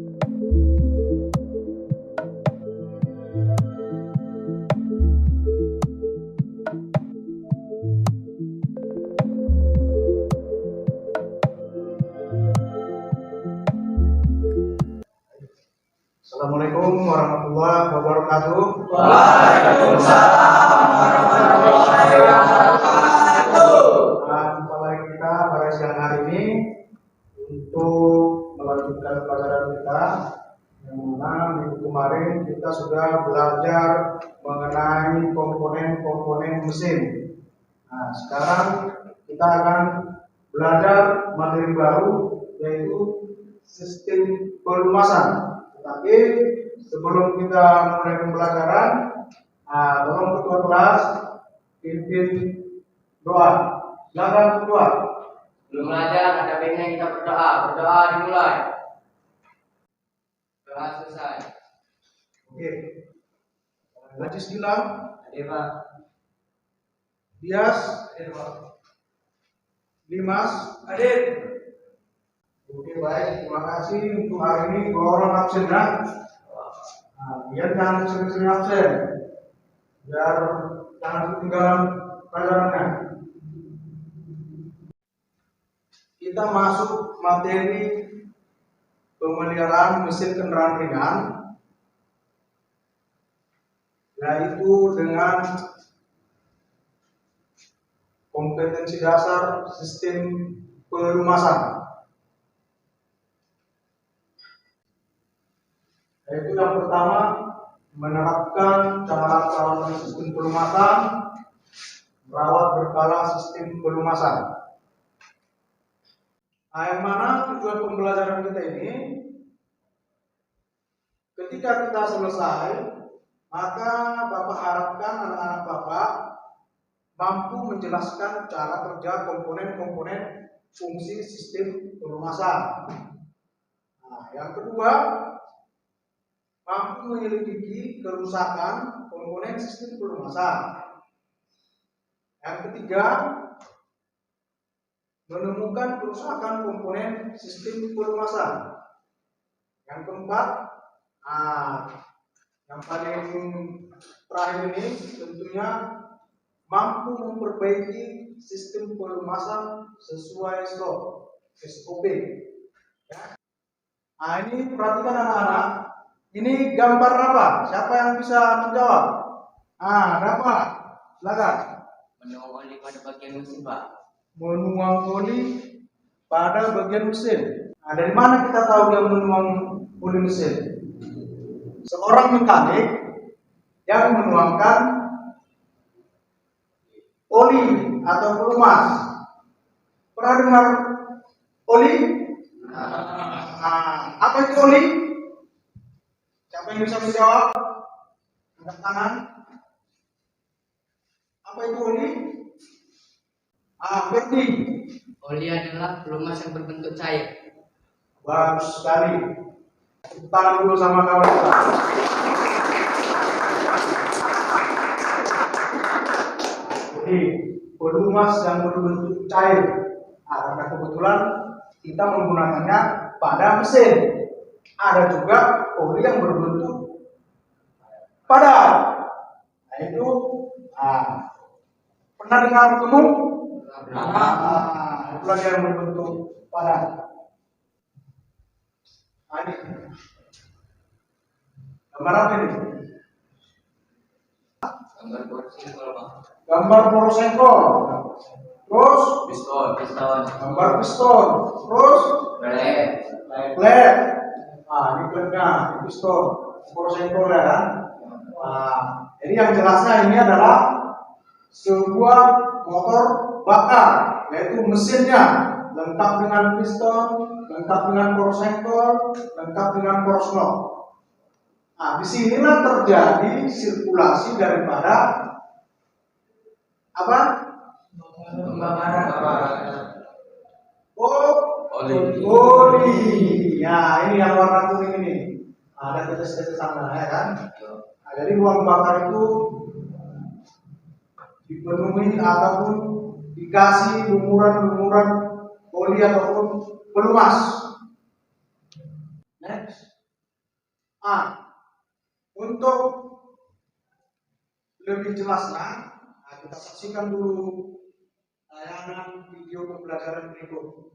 Assalamualaikum warahmatullahi wabarakatuh. Waalaikumsalam warahmatullahi wabarakatuh. Jumpa lagi kita pada siang hari ini untuk melanjutkan pelajaran kita yang mana minggu kemarin kita sudah belajar mengenai komponen-komponen mesin. Nah, sekarang kita akan belajar materi baru yaitu sistem pelumasan. Tapi sebelum kita mulai pembelajaran, tolong ketua kelas pimpin doa. Silakan ketua. Belum belajar, ada baiknya kita berdoa. Berdoa dimulai. Doa selesai. Oke. Najis Gilang. Hadir Pak. Dias. Hadir Pak. Dimas. Hadir. Oke, baik, terima kasih untuk hari ini. Dua orang absen ya. Biar jangan sering-sering absen, biar jangan ketinggalan pelajarannya. Kita masuk materi pemeliharaan mesin kendaraan ringan, yaitu dengan kompetensi dasar sistem pelumasan. Yaitu yang pertama, menerapkan cara perawatan sistem pelumasan, merawat berkala sistem pelumasan. Yang mana tujuan pembelajaran kita ini, ketika kita selesai, maka Bapak harapkan anak-anak Bapak mampu menjelaskan cara kerja komponen-komponen fungsi sistem pelumasan. Yang kedua, mampu menyelidiki kerusakan komponen sistem pelumasan. Yang ketiga, menemukan kerusakan komponen sistem pelumasan. Yang keempat, yang paling terakhir ini tentunya mampu memperbaiki sistem pelumasan sesuai SOP. Ya. Ini perhatikan anak-anak. Ini gambar apa? Siapa yang bisa menjawab? Apa? Silakan. Menuang oli pada bagian mesin Pak. Menuang oli pada bagian mesin. Dari mana kita tahu dia menuang oli mesin? Seorang mekanik yang menuangkan oli atau pelumas. Pernah dengar oli? Apa itu oli? Siapa yang bisa menjawab? Angkat tangan. Apa itu oli? Berarti Oli adalah pelumas yang berbentuk cair. bagus sekali. Tangan dulu sama kawan. Jadi pelumas yang berbentuk cair. Karena kebetulan kita menggunakannya pada mesin. Ada juga oli yang berbentuk padat. Itu pernah dengar gemuk? Itulah yang berbentuk padat. Ini gambar apa ini? Gambar porosengkol Pak. Gambar porosengkol. Terus Piston. gambar piston. Terus plate. Ini plate-nya, ini piston, porosengkol ya kan? Jadi yang jelasnya ini adalah sebuah motor bakar, yaitu mesinnya lengkap dengan piston, lengkap dengan porosengkol, lengkap dengan porsnok. Disinilah terjadi sirkulasi daripada apa? Oli. Ya, ini yang warna kuning ini. Ada tetes-tetes sana ya kan? Jadi ruang bakar itu dipenuhi ataupun dikasih lumuran-lumuran oli ataupun pelumas. Next. Untuk lebih jelasnya, kita saksikan dulu tayangan video pembelajaran berikut.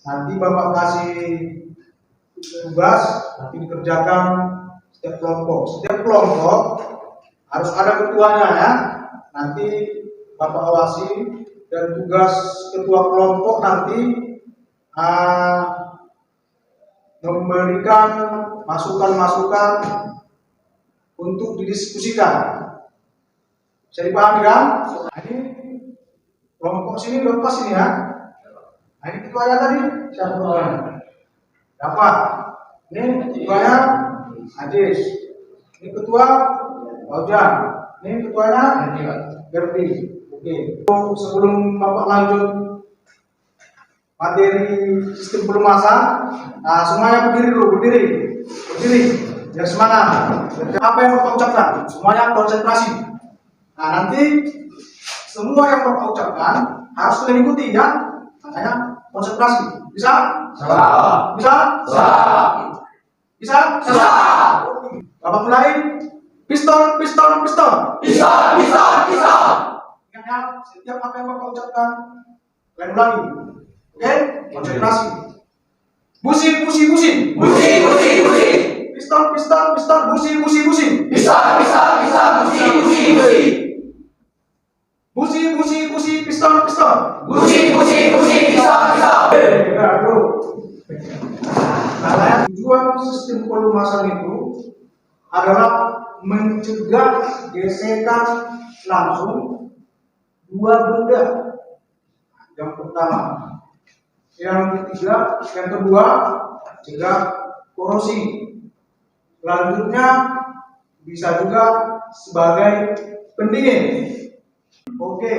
Nanti Bapak kasih tugas, nanti dikerjakan setiap kelompok. Setiap kelompok harus ada ketuanya ya. Nanti Bapak awasi, dan tugas ketua kelompok nanti memberikan masukan-masukan untuk didiskusikan. Bisa dipahami kan? Nah, ini kelompok sini lepas ini ya. Nah, ini ketuanya tadi siapa ketuanya? Dapat. Ini ketuanya Ajis. Ini ketua Ojan. Ini ketuanya Gerti. Oke. Sebelum Bapak lanjut materi sistem pelumasan, nah semuanya berdiri dulu, berdiri. Biar semangat. Apa yang Bapak ucapkan? Semuanya konsentrasi. Nah nanti semua yang Bapak ucapkan harus kalian ikuti ya. Makanya konsentrasi. Bisa? Bisa? Bisa? Bapak mulai. Pistol. Ingat ya, setiap apa yang Bapak ucapkan kalian ulangi. Oke? Konsentrasi. Busi. Pistol. Busi. Bisa, Busi. Pistol. Nah, tujuan sistem pelumasan itu adalah mencegah gesekan langsung dua benda. Yang pertama, yang kedua, cegah korosi. Selanjutnya bisa juga sebagai pendingin. Oke.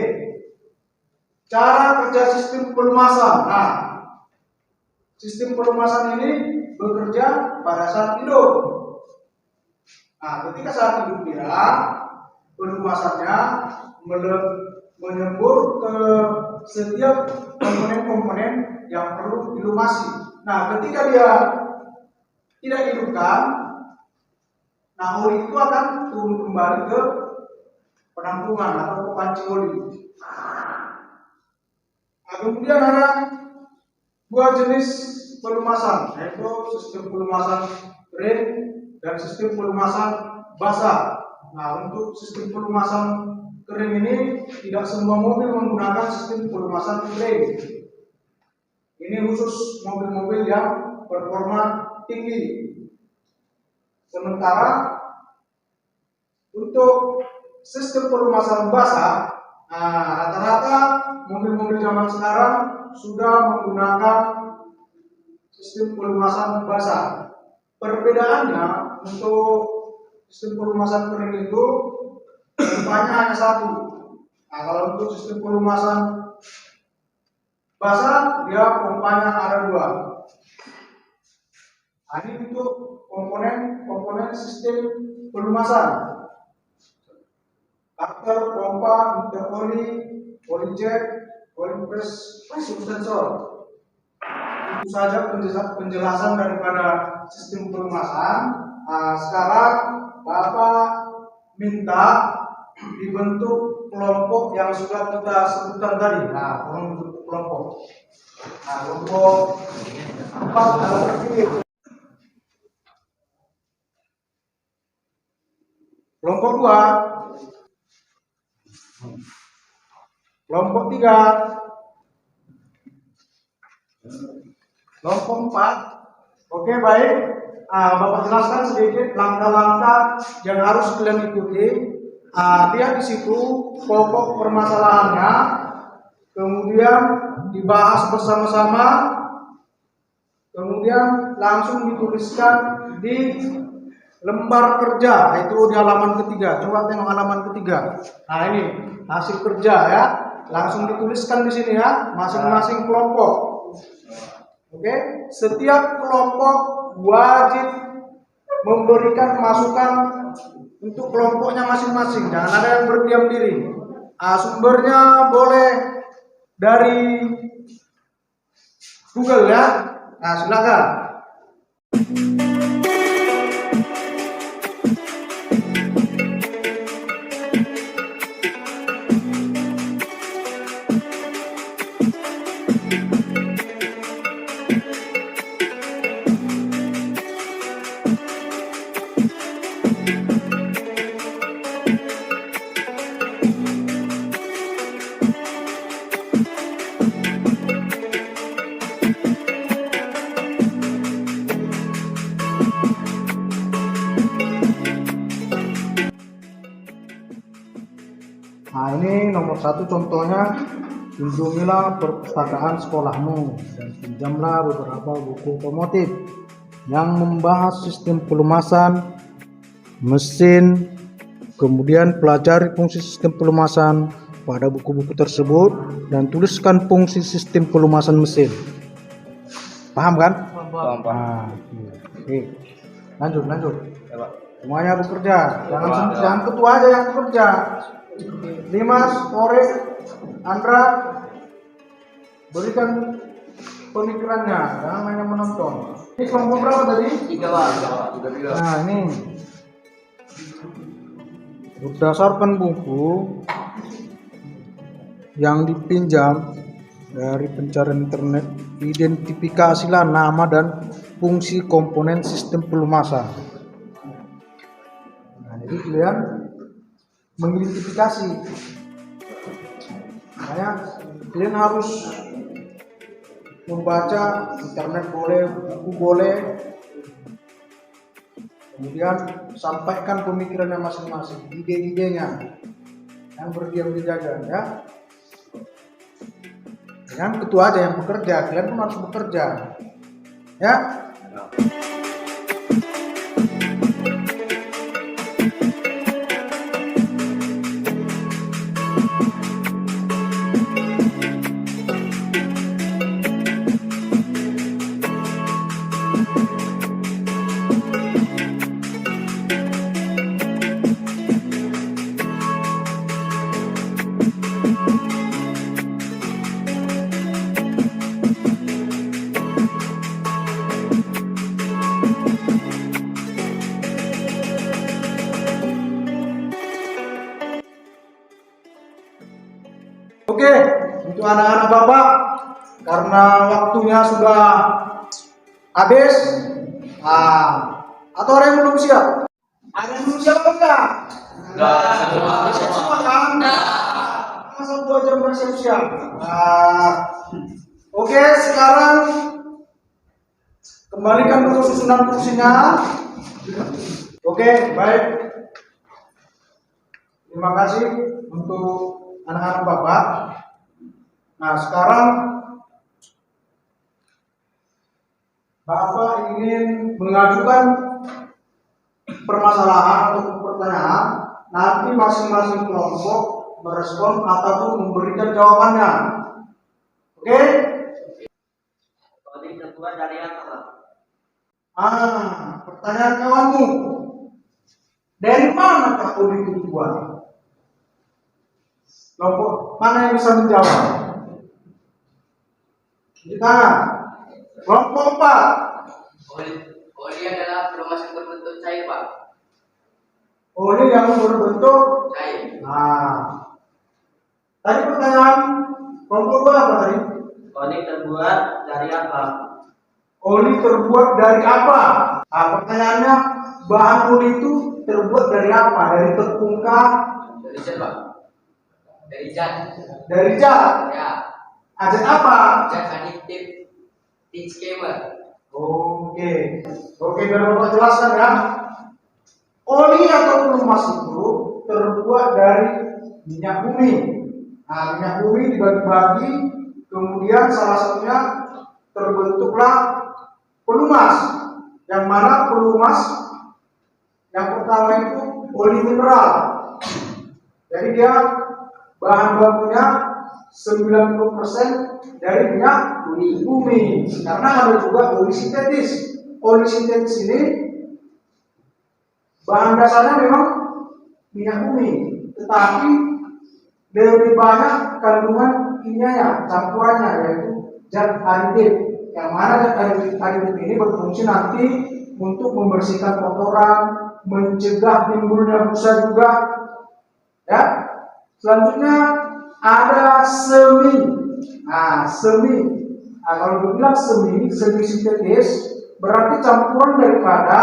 Cara kerja sistem pelumasan. Nah, sistem pelumasan ini bekerja pada saat tidur. Nah, ketika saat tidur dia, pelumasannya menyembur ke setiap komponen-komponen yang perlu dilumasi. Nah, ketika dia tidak dihidupkan, nah oli itu akan turun kembali ke penampungan atau ke panci oli. Nah, kemudian ada dua jenis pelumasan, yaitu sistem pelumasan kering dan sistem pelumasan basah. Nah, untuk sistem pelumasan kering ini tidak semua mobil menggunakan sistem pelumasan kering. Ini khusus mobil-mobil yang performa tinggi. Sementara untuk sistem pelumasan basah, rata-rata mobil-mobil zaman sekarang sudah menggunakan sistem pelumasan basah. Perbedaannya untuk sistem pelumasan kering itu pompanya hanya satu. Nah, kalau untuk sistem pelumasan basah dia pompanya ada dua. Nah, ini untuk komponen sistem pelumasan. Starter, pompa, interoli, oli jet, oli pressure sensor. Itu saja penjelasan daripada sistem pelumasan. Nah, sekarang Bapak minta dibentuk kelompok yang sudah kita sebutkan tadi. Nah, tolong bentuk kelompok. Nah, kelompok 4 adalah ini. Kelompok 2. Kelompok 3. Kelompok 4. Oke, baik. Bapak jelaskan sedikit langkah-langkah yang harus kalian ikuti. Lihat di situ pokok permasalahannya, kemudian dibahas bersama-sama kemudian langsung dituliskan di lembar kerja, itu di halaman ketiga. Coba tengok halaman ketiga. Nah ini hasil kerja ya, langsung dituliskan di sini ya, masing-masing kelompok. Oke, setiap kelompok wajib memberikan masukan untuk kelompoknya masing-masing. Jangan ada yang berdiam diri. Sumbernya boleh dari Google ya. Nah, silakan. Nah ini nomor 1 contohnya, kunjungilah perpustakaan sekolahmu dan pinjamlah beberapa buku otomotif yang membahas sistem pelumasan mesin, kemudian pelajari fungsi sistem pelumasan pada buku-buku tersebut dan tuliskan fungsi sistem pelumasan mesin. Paham kan? Paham. Nah, oke. Lanjut. Semuanya bekerja, jangan ketua aja yang bekerja. Dimas, Ore, Andra, berikan pemikirannya, jangan hanya menonton. Ini kelompok berapa tadi? 3 Pak. Nah ini berdasarkan buku yang dipinjam dari pencarian internet, identifikasilah nama dan fungsi komponen sistem pelumasan. Nah, jadi kalian mengidentifikasi. Makanya kalian harus membaca internet boleh, buku boleh, kemudian sampaikan pemikirannya masing-masing, ide-idenya, yang berdiam di jaga ya. Dengan ketua aja yang bekerja, kalian pun harus bekerja ya. Oke, untuk anak-anak Bapak, karena waktunya sudah habis, atau ada yang belum siap? Ada yang belum siap apa enggak? Enggak. Semua kan? Masa 2 jam bersiap-siap. Oke, sekarang kembalikan dulu susunan kursinya. Oke, baik. Terima kasih untuk anak-anak Bapak. Nah, sekarang Bapak ingin mengajukan permasalahan atau pertanyaan. Nanti masing-masing kelompok merespon ataupun memberikan jawabannya. Oke? Kalau ketua dari apa? Pertanyaan kawanmu. Dari mana kau itu ketua? Kelompok mana yang bisa menjawab? Kita kelompok 4. Oli adalah pelumas yang berbentuk cair, Pak. Oli yang berbentuk Cair. Tadi pertanyaan kelompok 2 apa tadi? Oli terbuat dari apa? Oli terbuat dari apa? Pertanyaannya, bahan oli itu terbuat dari apa? Dari tepung kah? Dari cat, Pak. Dari cat. Dari cat? Ya. Cat apa? Cat aditip tint skimmer. Oke, biar Bapak jelaskan ya. Oli atau pelumas itu terbuat dari minyak bumi. Minyak bumi dibagi-bagi, kemudian salah satunya terbentuklah pelumas. Yang mana pelumas yang pertama itu oli mineral. Jadi dia bahan bakunya 90% dari minyak bumi. Karena ada juga oli sintetis. Oli sintetis ini bahan dasarnya memang minyak bumi, tetapi lebih banyak kandungan kimianya, campurannya, yaitu zat aditip. Yang mana zat aditip ini berfungsi nanti untuk membersihkan kotoran, mencegah timbulnya busa juga. Ya. Selanjutnya ada semi. Semi. Kalau dibilang semi sintetis berarti campuran daripada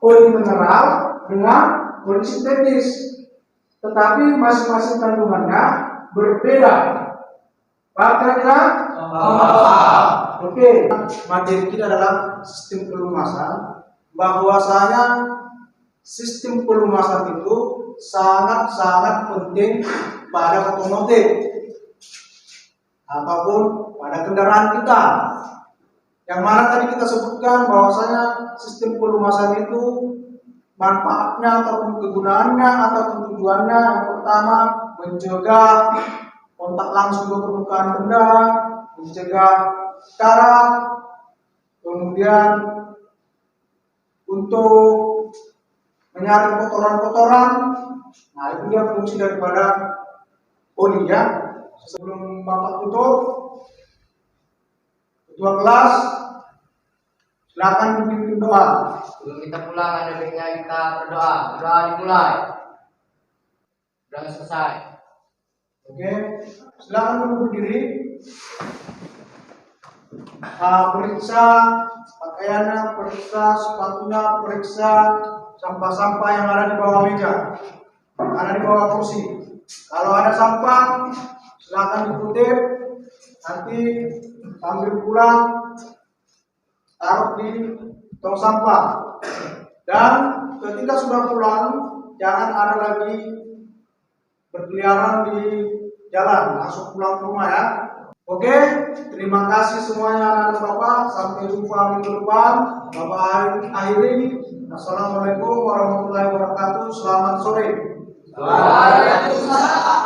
oli mineral dengan oli sintetis. Tetapi masing-masing kandungannya berbeda. Paham tidak? Oke, materi kita adalah sistem pelumasan. Bahwasanya sistem pelumasan itu sangat-sangat penting pada otomotif ataupun pada kendaraan kita. Yang mana tadi kita sebutkan bahwasanya sistem pelumasan itu manfaatnya ataupun kegunaannya ataupun tujuannya yang pertama mencegah kontak langsung ke permukaan benda, mencegah karat, kemudian untuk menyaring kotoran-kotoran. Nah, itu dia fungsi daripada oli ya. Sebelum Bapak tutup, ketua kelas silakan memimpin doa. Sebelum kita pulang ada baiknya kita berdoa. Doa dimulai. Sudah selesai. Oke, silakan dulu berdiri. Periksa pakaiannya, periksa sepatunya, periksa sampah-sampah yang ada di bawah meja, yang ada di bawah kursi. Kalau ada sampah, silakan dikutip. Nanti sambil pulang taruh di tong sampah. Dan ketika sudah pulang, jangan ada lagi berkeliaran di jalan, langsung pulang ke rumah ya. Oke, terima kasih semuanya anak-anak Bapak. Sampai jumpa minggu depan. Bapak akhiri. Assalamualaikum warahmatullahi wabarakatuh. Selamat sore. Waalaikumsalam.